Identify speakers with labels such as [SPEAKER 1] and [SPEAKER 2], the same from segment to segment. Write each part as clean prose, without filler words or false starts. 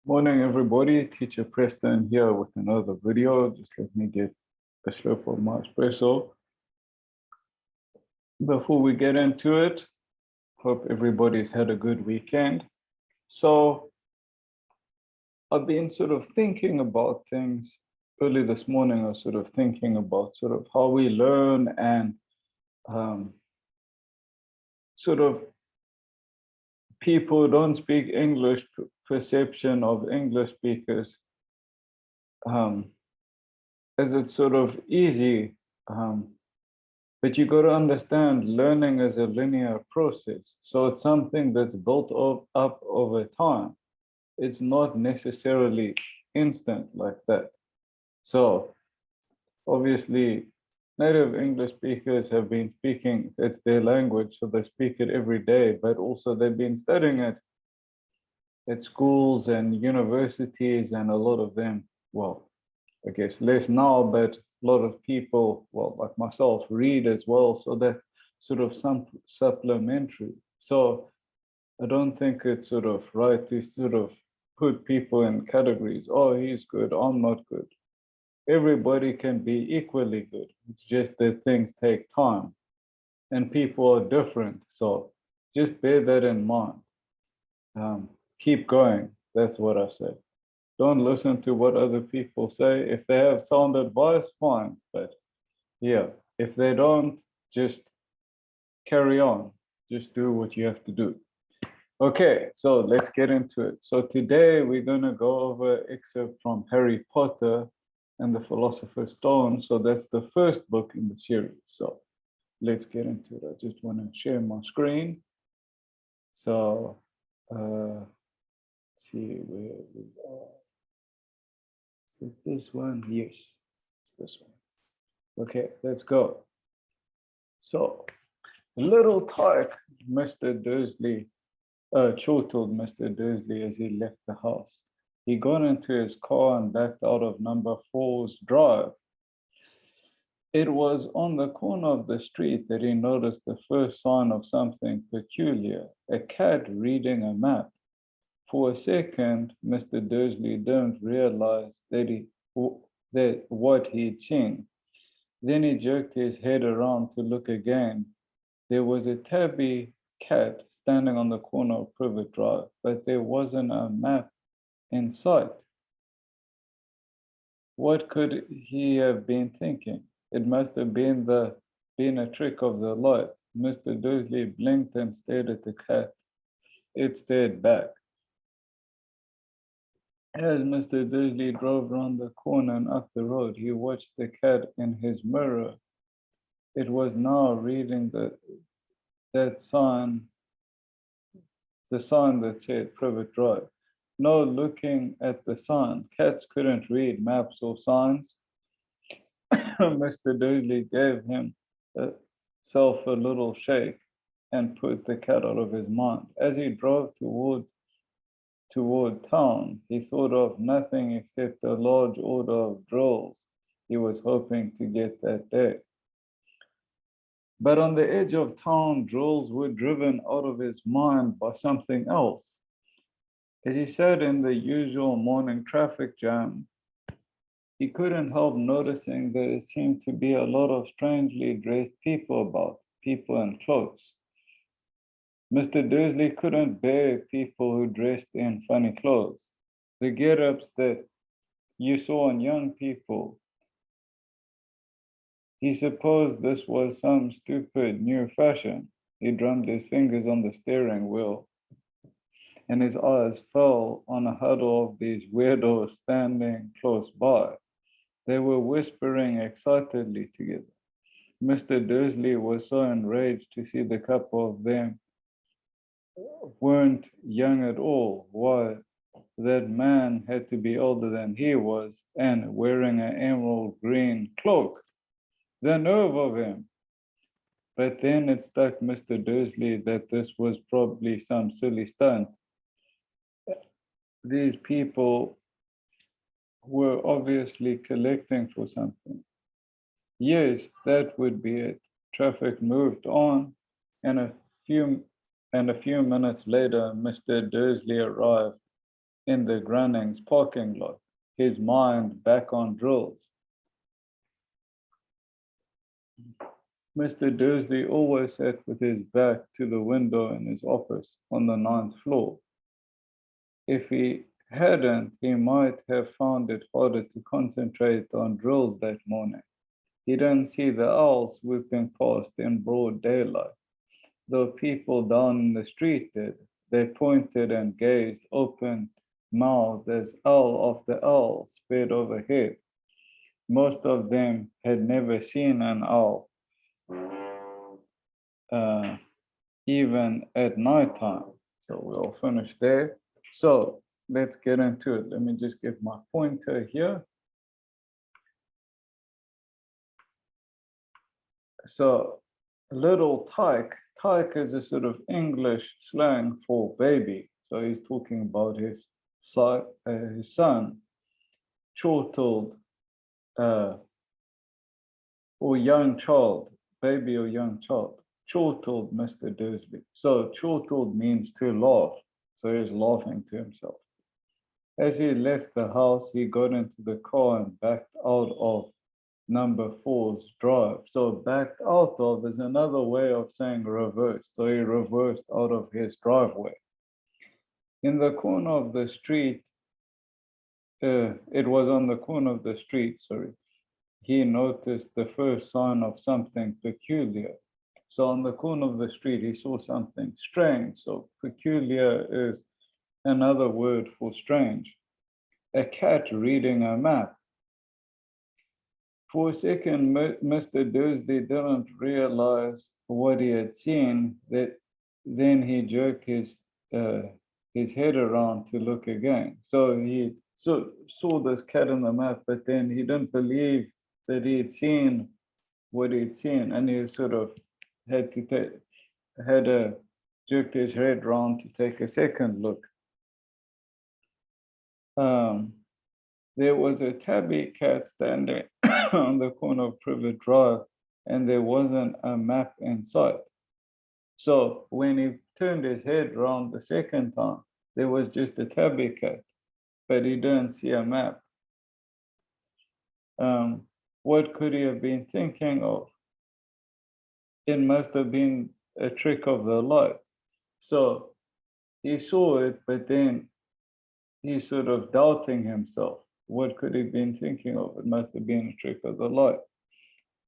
[SPEAKER 1] Morning, everybody. Teacher Preston here with another video. Just let me get a slurp of my espresso. Before we get into it, hope everybody's had a good weekend. So I've been sort of thinking about things early this morning. I was sort of thinking about sort of how we learn and sort of people who don't speak English, perception of English speakers. Is it sort of easy? But you got to understand learning is a linear process. So it's something that's built up over time. It's not necessarily instant like that. So obviously, native English speakers have been speaking, it's their language, so they speak it every day, but also they've been studying it at schools and universities, and a lot of them, well, I guess less now, but a lot of people, well, like myself, read as well. So that's sort of some supplementary. So I don't think it's sort of right to sort of put people in categories. Oh, he's good, I'm not good. Everybody can be equally good. It's just that things take time and people are different. So just bear that in mind. Keep going. That's what I say. Don't listen to what other people say. If they have sound advice, fine. But yeah, if they don't, just carry on. Just do what you have to do. Okay, so let's get into it. So today we're going to go over an excerpt from Harry Potter and the Philosopher's Stone. So that's the first book in the series. So let's get into it. I just want to share my screen. So let's see where we are. Is it this one? Yes, it's this one. Okay, let's go. So little tyke, Mr. Dursley, chortled Mr. Dursley as he left the house. He got into his car and backed out of number 4's drive. It was on the corner of the street that he noticed the first sign of something peculiar, a cat reading a map. For a second, Mr. Dursley didn't realize that what he'd seen. Then he jerked his head around to look again. There was a tabby cat standing on the corner of Privet Drive, but there wasn't a map in sight. What could he have been thinking? It must have been a trick of the light. Mr. Dursley blinked and stared at the cat. It stared back. As Mr. Dursley drove round the corner and up the road, he watched the cat in his mirror. It was now reading the sign that said Privet Drive. No looking at the sign. Cats couldn't read maps or signs. Mr. Dursley gave himself a little shake and put the cat out of his mind. As he drove toward town, he thought of nothing except a large order of drills he was hoping to get that day. But on the edge of town, drills were driven out of his mind by something else. As he sat in the usual morning traffic jam, he couldn't help noticing that there seemed to be a lot of strangely dressed people about, people in clothes. Mr. Dursley couldn't bear people who dressed in funny clothes. The get-ups that you saw in young people. He supposed this was some stupid new fashion. He drummed his fingers on the steering wheel, and his eyes fell on a huddle of these weirdos standing close by. They were whispering excitedly together. Mr. Dursley was so enraged to see the couple of them weren't young at all. Why, that man had to be older than he was and wearing an emerald green cloak. The nerve of him. But then it struck Mr. Dursley that this was probably some silly stunt. These people were obviously collecting for something. Yes, that would be it. Traffic moved on, and a few minutes later, Mr. Dursley arrived in the Grunnings parking lot, his mind back on drills. Mr. Dursley always sat with his back to the window in his office on the 9th floor. If he hadn't, he might have found it harder to concentrate on drills that morning. He didn't see the owls swooping past in broad daylight, though people down in the street did. They pointed and gazed open-mouthed as owl after owl sped overhead. Most of them had never seen an owl, even at nighttime. So we'll finish there. So let's get into it. Let me just get my pointer here. So little Tyke is a sort of English slang for baby. So he's talking about his son, chortled, or young child, baby or young child, chortled Mr. Dursley. So chortled means to laugh. So he's laughing to himself. As he left the house, he got into the car and backed out of number 4's drive. So backed out of is another way of saying reversed. So he reversed out of his driveway. In the corner of the street, it was on the corner of the street, he noticed the first sign of something peculiar. So on the corner of the street, he saw something strange. So peculiar is another word for strange. A cat reading a map. For a second, Mr. Dursley didn't realize what he had seen. Then he jerked his head around to look again. So he saw this cat in the map, but then he didn't believe that he had seen what he'd seen, and he sort of had jerked his head around to take a second look. There was a tabby cat standing on the corner of Privet Drive, and there wasn't a map in sight. So when he turned his head around the second time, there was just a tabby cat, but he didn't see a map. What could he have been thinking of? It must have been a trick of the light. So he saw it, but then he's sort of doubting himself. What could he have been thinking of? It must have been a trick of the light.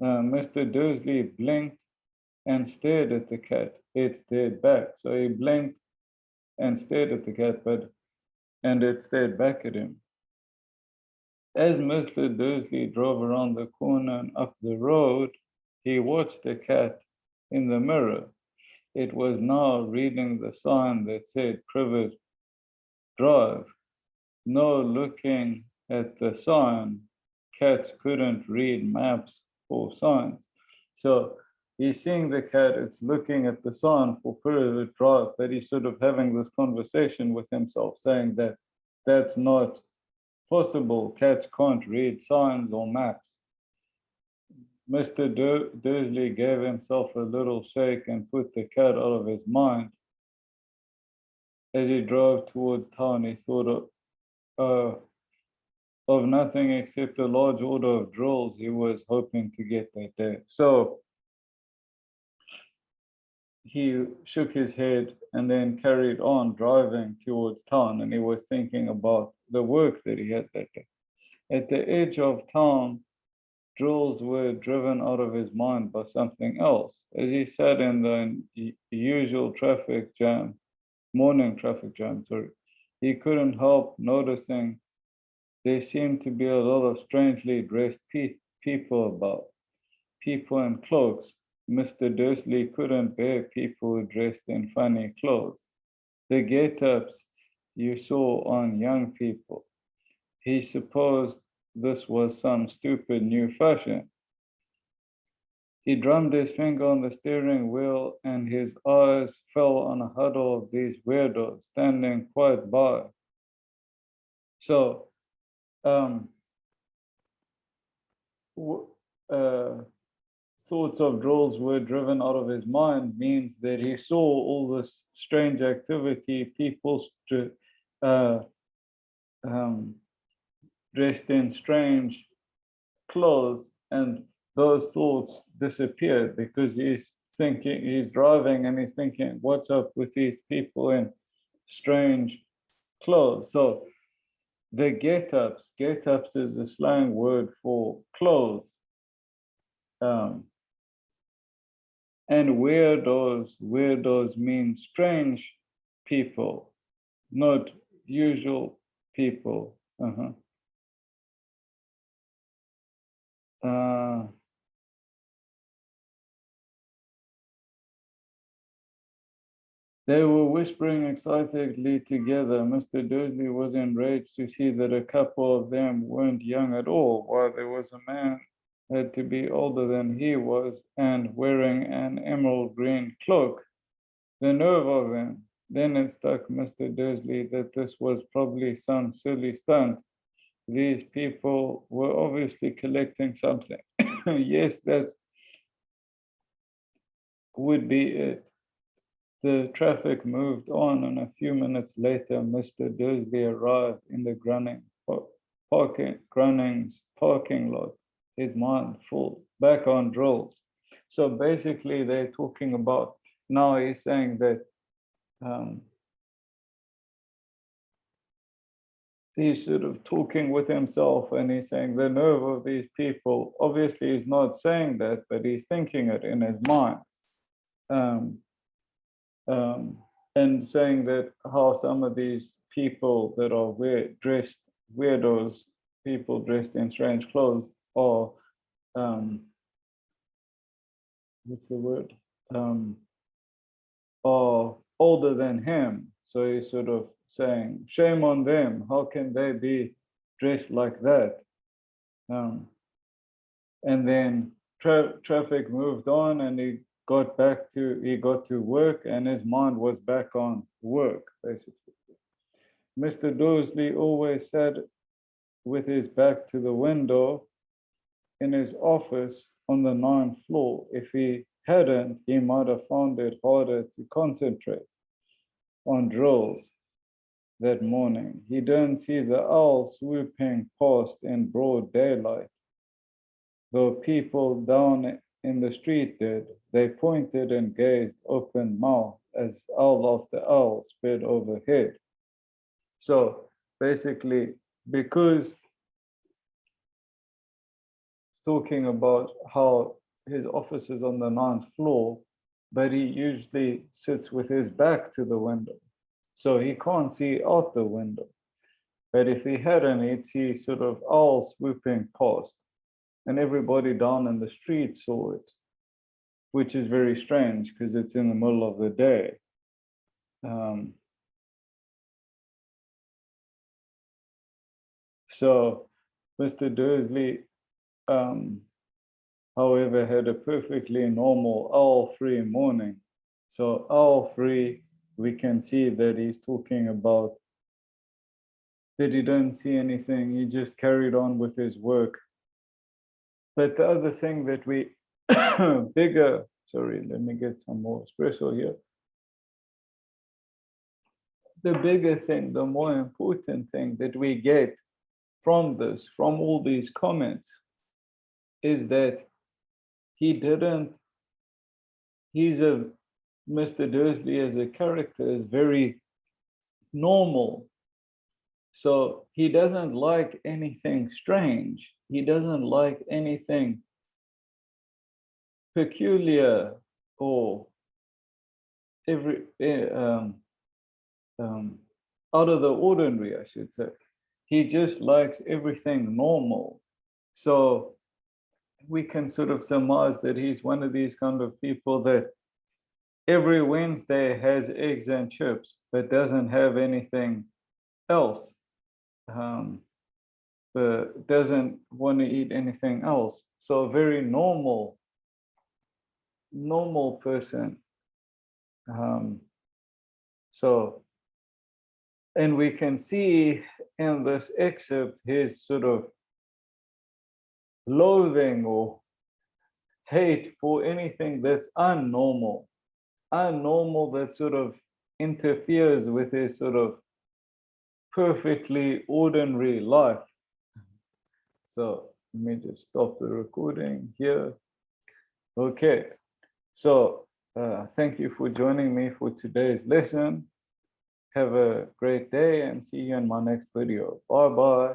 [SPEAKER 1] Mr. Dursley blinked and stared at the cat. It stared back. So he blinked and stared at the cat, and it stared back at him. As Mr. Dursley drove around the corner and up the road, he watched the cat in the mirror. It was now reading the sign that said Privet Drive. No looking at the sign, cats couldn't read maps or signs. So he's seeing the cat, it's looking at the sign for Privet Drive, but he's sort of having this conversation with himself, saying that that's not possible. Cats can't read signs or maps. Mr. Dursley gave himself a little shake and put the cat out of his mind. As he drove towards town, he thought of nothing except a large order of drills he was hoping to get that day. So he shook his head and then carried on driving towards town, and he was thinking about the work that he had that day. At the edge of town, drills were driven out of his mind by something else. As he sat in the usual morning traffic jam, he couldn't help noticing there seemed to be a lot of strangely dressed people about, people in cloaks. Mr. Dursley couldn't bear people dressed in funny clothes. The get-ups you saw on young people. He supposed this was some stupid new fashion. He drummed his finger on the steering wheel, and his eyes fell on a huddle of these weirdos standing quite by. So, thoughts of drills were driven out of his mind means that he saw all this strange activity, people dressed in strange clothes, and those thoughts disappeared because he's driving and he's thinking, what's up with these people in strange clothes? So the get-ups is a slang word for clothes. And weirdos mean strange people, not usual people. They were whispering excitedly together. Mr. Dursley was enraged to see that a couple of them weren't young at all, while there was a man had to be older than he was and wearing an emerald green cloak. The nerve of him. Then it struck Mr. Dursley that this was probably some silly stunt. These people were obviously collecting something. Yes, that would be it. The traffic moved on, and a few minutes later, Mr. Dursley arrived in the Grunning's parking lot, his mind full, back on drills. So basically, they're talking about, now he's saying that he's sort of talking with himself, and he's saying the nerve of these people. Obviously, he's not saying that, but he's thinking it in his mind. And saying that how some of these people that are weirdos, people dressed in strange clothes, are, what's the word? Are older than him. So he's sort of saying, shame on them. How can they be dressed like that? And then traffic moved on, and he got to work, and his mind was back on work, basically. Mr. Dursley always sat with his back to the window in his office on the 9th floor. If he hadn't, he might have found it harder to concentrate on drills that morning. He didn't see the owl swooping past in broad daylight, though people down in the street did. They pointed and gazed open-mouthed as owl after owl sped overhead. So basically, because it's talking about how his office is on the 9th floor, but he usually sits with his back to the window, so he can't see out the window. But if he hadn't, he'd see sort of owls swooping past, and everybody down in the street saw it, which is very strange because it's in the middle of the day. So Mr. Dursley, however, had a perfectly normal owl-free morning. So owl-free, we can see that he's talking about that he didn't see anything. He just carried on with his work. But the other thing that we let me get some more espresso here. The bigger thing, the more important thing that we get from all these comments, is that Mr. Dursley as a character is very normal. So he doesn't like anything strange. He doesn't like anything peculiar or out of the ordinary, I should say. He just likes everything normal. So we can sort of surmise that he's one of these kind of people that every Wednesday has eggs and chips, but doesn't have anything else. But doesn't want to eat anything else. So a very normal person. And we can see in this excerpt his sort of loathing or hate for anything that's unnormal, that sort of interferes with his sort of perfectly ordinary life. So let me just stop the recording here. Okay, so thank you for joining me for today's lesson. Have a great day and see you in my next video. Bye bye.